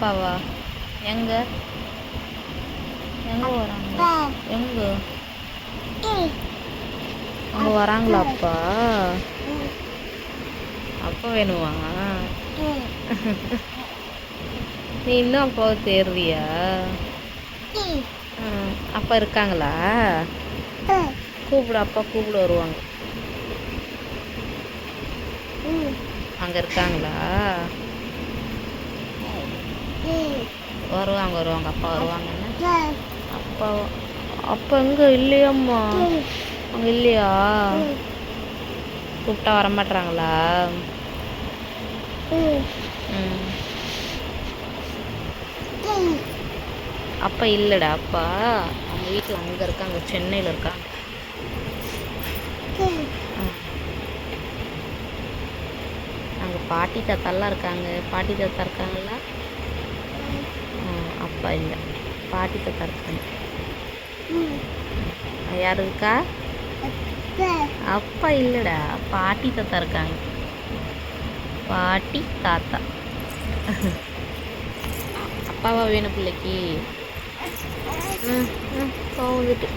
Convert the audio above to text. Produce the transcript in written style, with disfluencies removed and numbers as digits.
அப்பாவா? எங்க எங்க வராங்க? எங்க அங்கே வராங்களா அப்பா? அப்பா வேணுமா? நீ இன்னும் அப்பாவை தேடுறியா? அப்பா இருக்காங்களா? கூப்பிடு, அப்பா கூப்பிடு வருவாங்க. அங்கே இருக்காங்களா? வருவாங்க வருவாங்க, அப்பா வருவாங்கன்னு. அப்பா அப்பா எங்கே இல்லையாம்மா? அங்கே இல்லையா? கூப்பிட்டா வரமாட்றாங்களா? அப்பா இல்லைடா, அப்பா அவங்க வீட்டில் அங்கே இருக்காங்க, சென்னையில் இருக்காங்க. அங்கே பாட்டி தாத்தாலாம் இருக்காங்க. பாட்டி தாத்தா இருக்காங்களா? அப்பா இல்லை, பாட்டி தாத்தா இருக்காங்க. யார் இருக்கா? அப்பா இல்லைடா, பாட்டி தாத்தா இருக்காங்க. பாட்டி தாத்தா. அப்பாவா வேணும் பிள்ளைக்கு? வந்துட்டு